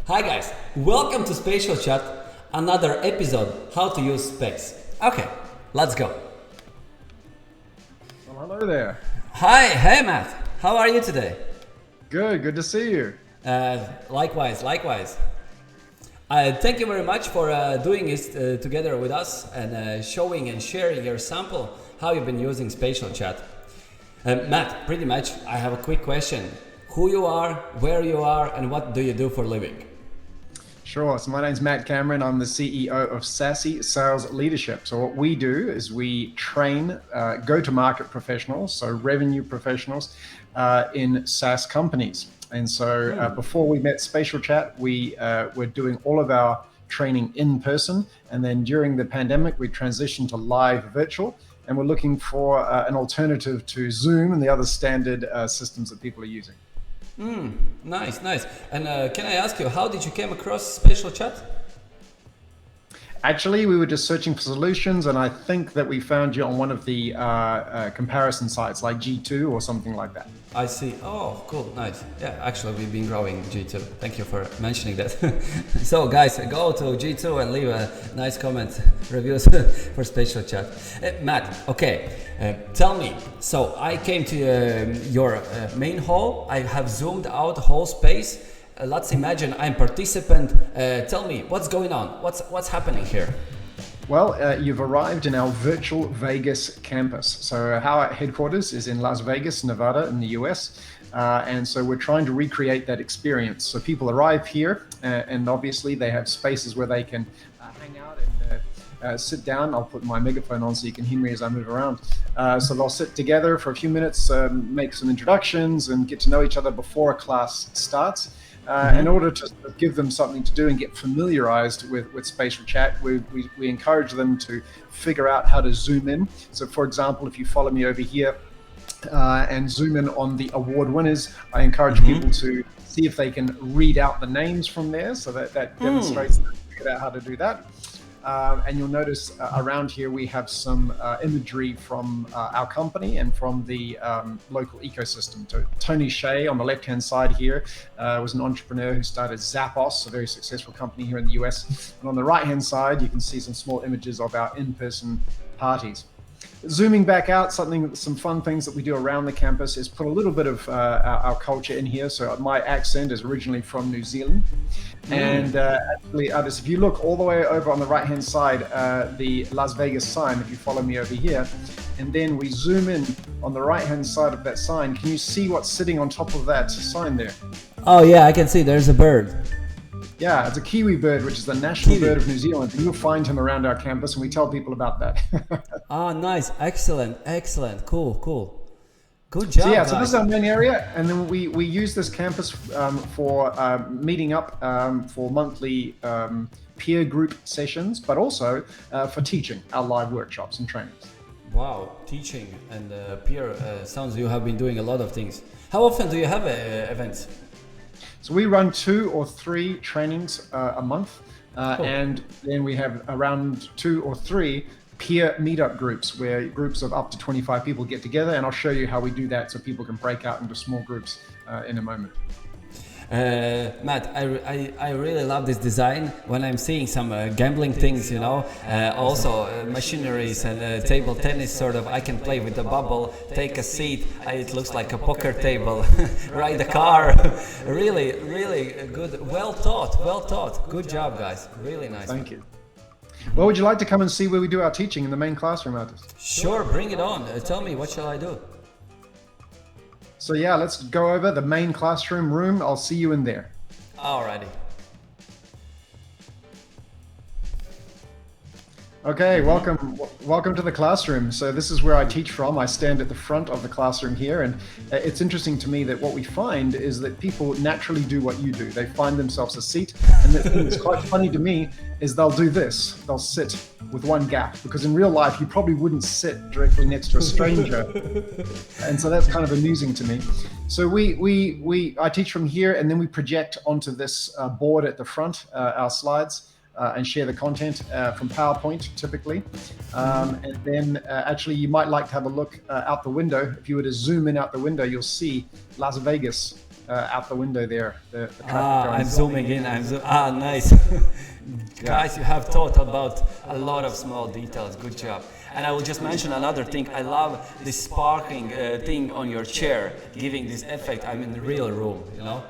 Hi guys, welcome to SpatialChat, another episode, how to use space. Okay, let's go. Well, hello there. Hey Matt, how are you today? Good to see you. Likewise. Thank you very much for doing this together with us and showing and sharing your sample, how you've been using SpatialChat. Matt, pretty much, I have a quick question. Who you are, where you are, and what do you do for a living? Sure. So my name's Matt Cameron. I'm the CEO of SaaSy Sales Leadership. So what we do is we train go-to-market professionals, so revenue professionals in SaaS companies. And so before we met SpatialChat, we were doing all of our training in person. And then during the pandemic, we transitioned to live virtual. And we're looking for an alternative to Zoom and the other standard systems that people are using. Nice. And can I ask you, how did you came across SpatialChat? Actually, we were just searching for solutions, and I think that we found you on one of the comparison sites like G2 or something like that. I see. Oh, cool. Nice. Yeah, actually, we've been growing G2. Thank you for mentioning that. So, guys, go to G2 and leave a nice comment, reviews for SpatialChat. Matt, okay, tell me. So, I came to your main hall. I have zoomed out the whole space. Let's imagine I'm participant. Tell me, what's going on? What's happening here? Well, you've arrived in our virtual Vegas campus. So our headquarters is in Las Vegas, Nevada in the US. And so we're trying to recreate that experience. So people arrive here and obviously they have spaces where they can hang out and sit down. I'll put my megaphone on so you can hear me as I move around. So they'll sit together for a few minutes, make some introductions and get to know each other before a class starts. In order to give them something to do and get familiarized with SpatialChat, we encourage them to figure out how to zoom in. So for example, if you follow me over here and zoom in on the award winners, I encourage people to see if they can read out the names from there. So that demonstrates that they figured out how to do that. And you'll notice around here we have some imagery from our company and from the local ecosystem. So Tony Shea on the left-hand side here was an entrepreneur who started Zappos, a very successful company here in the US. And on the right-hand side, you can see some small images of our in-person parties. Zooming back out, some fun things that we do around the campus is put a little bit of our culture in here. So my accent is originally from New Zealand. And actually, if you look all the way over on the right-hand side, the Las Vegas sign, if you follow me over here, and then we zoom in on the right-hand side of that sign, can you see what's sitting on top of that sign there? Oh yeah, I can see there's a bird. Yeah, it's a kiwi bird, which is the national bird of New Zealand. And you'll find him around our campus, and we tell people about that. Oh, nice. Excellent. Cool. Good job, So this is our main area, and then we use this campus for meeting up for monthly peer group sessions, but also for teaching our live workshops and trainings. Wow, teaching and peer sounds you have been doing a lot of things. How often do you have events? So we run 2 or 3 trainings a month, and then we have around 2 or 3 peer meetup groups where groups of up to 25 people get together, and I'll show you how we do that so people can break out into small groups in a moment. Matt, I really love this design. When I'm seeing some gambling things, also machineries and table tennis sort of, I can play with the bubble, take a seat, it looks like a poker table, ride a car. Really good, well taught. Good job, guys. Really nice. Thank you. Well, would you like to come and see where we do our teaching in the main classroom, artist? Sure, bring it on. Tell me, what shall I do? So yeah, let's go over the main classroom room. I'll see you in there. Alrighty. Okay, welcome to the classroom. So this is where I teach from. I stand at the front of the classroom here, and it's interesting to me that what we find is that people naturally do what you do. They find themselves a seat, and the thing that's quite funny to me is they'll do this. They'll sit with one gap, because in real life you probably wouldn't sit directly next to a stranger, and so that's kind of amusing to me. So I teach from here, and then we project onto this board at the front our slides. and share the content from PowerPoint typically. And then actually you might like to have a look out the window. If you were to zoom in out the window, you'll see Las Vegas out the window there. The traffic going. I'm zooming in. Nice. Guys, you have thought about a lot of small details. Good job. And I will just mention another thing. I love this sparkling thing on your chair, giving this effect. I'm in the real room, you know?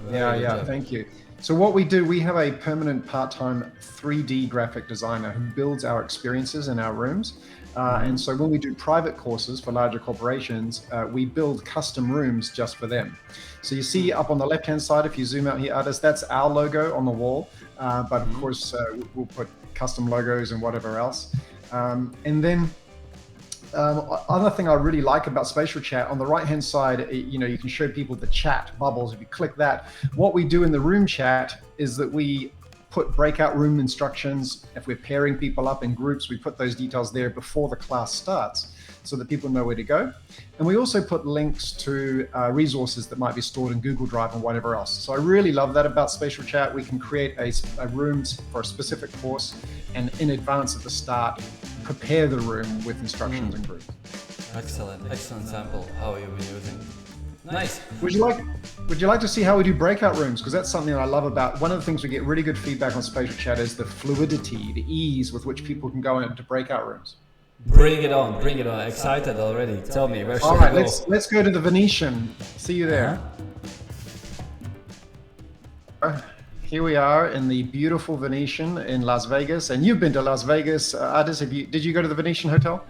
Yeah, thank you. So what we do, we have a permanent part-time 3D graphic designer who builds our experiences in our rooms. And so when we do private courses for larger corporations, we build custom rooms just for them. So you see up on the left-hand side, if you zoom out here, artists, that's our logo on the wall. But of course, we'll put custom logos and whatever else. And then other thing I really like about SpatialChat, on the right-hand side, you know, you can show people the chat bubbles. If you click that, what we do in the room chat is that we put breakout room instructions. If we're pairing people up in groups, we put those details there before the class starts so that people know where to go. And we also put links to resources that might be stored in Google Drive and whatever else. So I really love that about SpatialChat. We can create a rooms for a specific course and in advance at the start, prepare the room with instructions and groups. Excellent sample. How you've been using. Nice. Would you like to see how we do breakout rooms? Because that's something that I love about. One of the things we get really good feedback on SpatialChat is the fluidity, the ease with which people can go into breakout rooms. Bring it on. Excited already. Tell me, where should All right, we go? let's go to the Venetian. See you there. Here we are in the beautiful Venetian in Las Vegas, and you've been to Las Vegas. Ardis, did you go to the Venetian Hotel?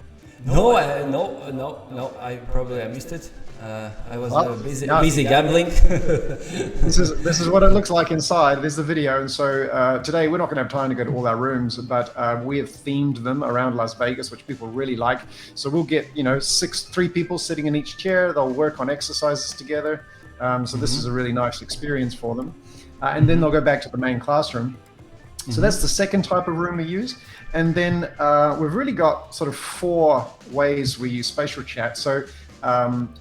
No, I probably missed it. I was busy gambling. This is what it looks like inside. There's the video, and so today we're not going to have time to go to all our rooms, but we have themed them around Las Vegas, which people really like. So we'll get 3 people sitting in each chair. They'll work on exercises together. So this is a really nice experience for them. And then they'll go back to the main classroom. So that's the second type of room we use. And then we've really got sort of 4 ways we use SpatialChat. So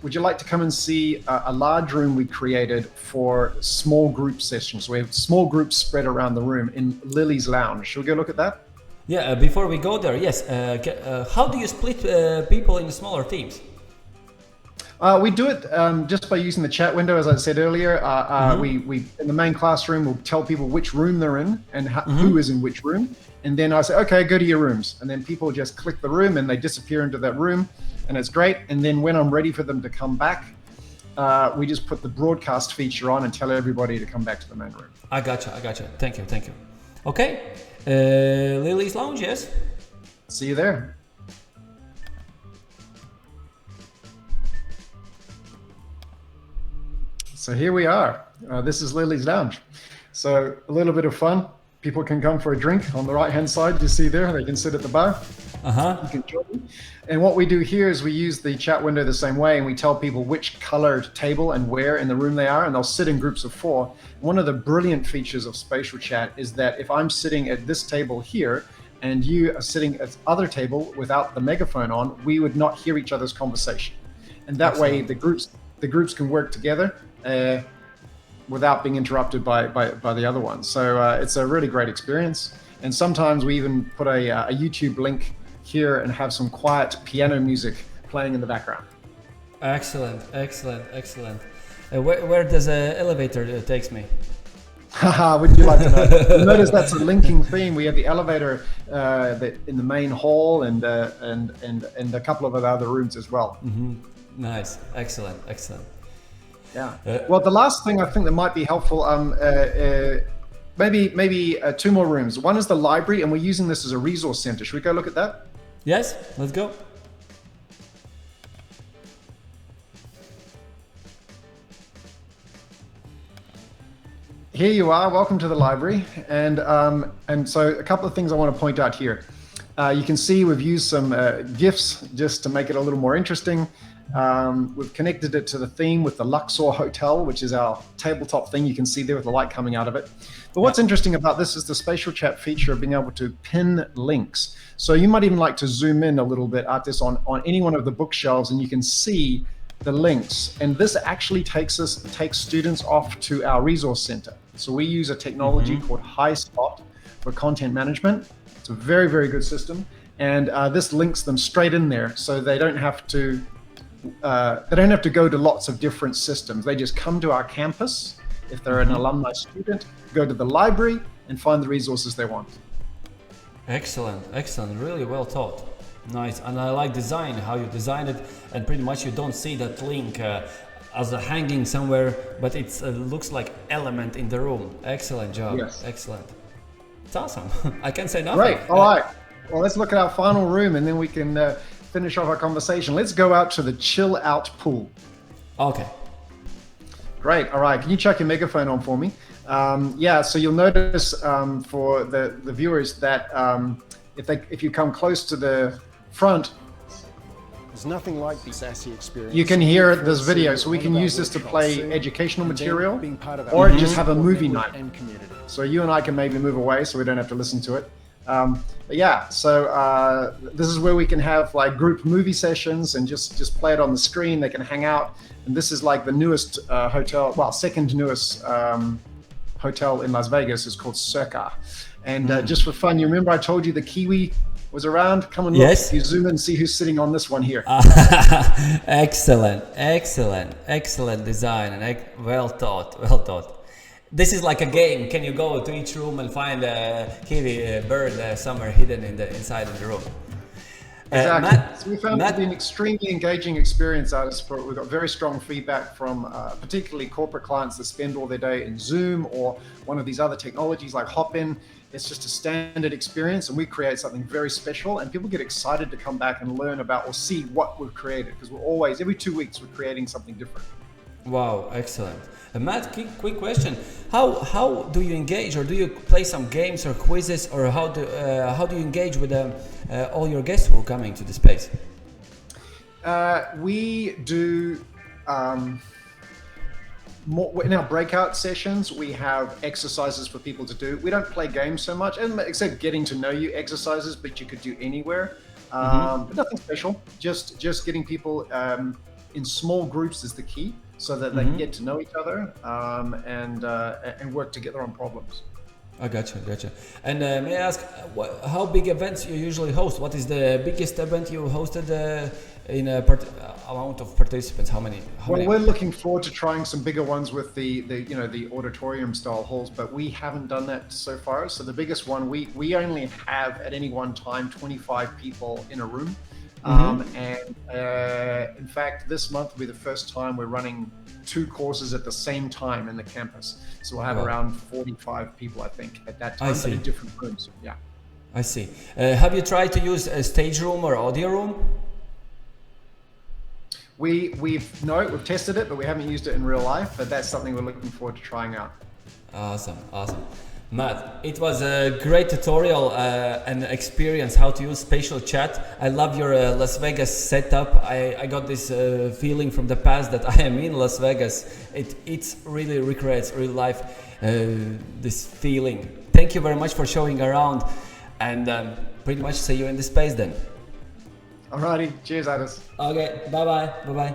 would you like to come and see a large room we created for small group sessions? So we have small groups spread around the room in Lily's Lounge. Should we go look at that? Yeah, before we go there, yes. How do you split people into smaller teams? We do it just by using the chat window, as I said earlier. We in the main classroom, we'll tell people which room they're in and who is in which room. And then I say, okay, go to your rooms. And then people just click the room and they disappear into that room. And it's great. And then when I'm ready for them to come back, we just put the broadcast feature on and tell everybody to come back to the main room. I gotcha. Thank you. Okay. Lily's Lounge, yes? See you there. So here we are. This is Lily's Lounge. So a little bit of fun. People can come for a drink on the right-hand side. You see there, they can sit at the bar. You can join me. And what we do here is we use the chat window the same way, and we tell people which colored table and where in the room they are, and they'll sit in groups of 4. One of the brilliant features of SpatialChat is that if I'm sitting at this table here, and you are sitting at the other table without the megaphone on, we would not hear each other's conversation. And that way the groups can work together without being interrupted by the other ones. So it's a really great experience. And sometimes we even put a YouTube link here and have some quiet piano music playing in the background. Excellent. Where does the elevator takes me? Would you like to know? You notice that's a linking theme. We have the elevator in the main hall and a couple of other rooms as well. Nice, excellent. Yeah. Well, the last thing I think that might be helpful, maybe 2 more rooms. One is the library, and we're using this as a resource center. Should we go look at that? Yes, let's go. Here you are. Welcome to the library. And so a couple of things I want to point out here. You can see we've used some GIFs just to make it a little more interesting. We've connected it to the theme with the Luxor Hotel, which is our tabletop thing. You can see there with the light coming out of it. But what's interesting about this is the SpatialChat feature of being able to pin links. So you might even like to zoom in a little bit at this on any one of the bookshelves, and you can see the links. And this actually takes students off to our resource center. So we use a technology called HighSpot, for content management. It's a very, very good system. And this links them straight in there, so they don't have to go to lots of different systems. They just come to our campus. If they're an alumni student, go to the library and find the resources they want. Excellent, excellent, really well thought. Nice, and I like design, how you designed it, and pretty much you don't see that link as a hanging somewhere, but it looks like element in the room. Excellent job, Yes. Excellent. It's awesome. I can say nothing. Great, all right. Well, let's look at our final room and then we can finish off our conversation. Let's go out to the chill out pool. Okay. Great, all right. Can you chuck your megaphone on for me? Yeah, so you'll notice for the viewers that if you come close to the front, there's nothing like the SaaSy experience. you can hear this video, so we can use this to play educational material or just have a movie night. So you and I can maybe move away so we don't have to listen to it. But yeah, so this is where we can have like group movie sessions and just play it on the screen. They can hang out. And this is like the newest hotel, well, second newest hotel in Las Vegas is called Circa. And just for fun, you remember I told you the Kiwi was around? Come and look. Yes. You zoom in and see who's sitting on this one here. Excellent, excellent, excellent design, and well thought, well thought. This is like a game. Can you go to each room and find a kiwi bird somewhere hidden inside of the room? Exactly. Matt, So we found it to be an extremely engaging experience. We've got very strong feedback from particularly corporate clients that spend all their day in Zoom or one of these other technologies like Hopin. It's just a standard experience, and we create something very special, and people get excited to come back and learn about or see what we've created, because we're always, every 2 weeks, we're creating something different. Wow, excellent. Matt, quick question. How do you engage, or do you play some games or quizzes, or how do you engage with all your guests who are coming to the space? We do more in our breakout sessions. We have exercises for people to do. We don't play games so much, except getting to know you exercises, but you could do anywhere. But nothing special. Just getting people in small groups is the key, so that they can get to know each other and work together on problems. I gotcha. And may I ask, how big events you usually host? What is the biggest event you hosted in a amount of participants? How many? We're looking forward to trying some bigger ones with the auditorium style halls, but we haven't done that so far. So the biggest one, we only have at any one time 25 people in a room. In fact, this month will be the first time we're running 2 courses at the same time in the campus. So we'll have around 45 people, I think, at that time, but in different rooms. Yeah. I see. Have you tried to use a stage room or audio room? We've tested it, but we haven't used it in real life. But that's something we're looking forward to trying out. Awesome. Matt, it was a great tutorial and experience how to use SpatialChat. I love your Las Vegas setup. I got this feeling from the past that I am in Las Vegas. It really recreates real life, this feeling. Thank you very much for showing around, and pretty much see you in the space then. Alrighty, cheers, Addis. Okay, bye bye.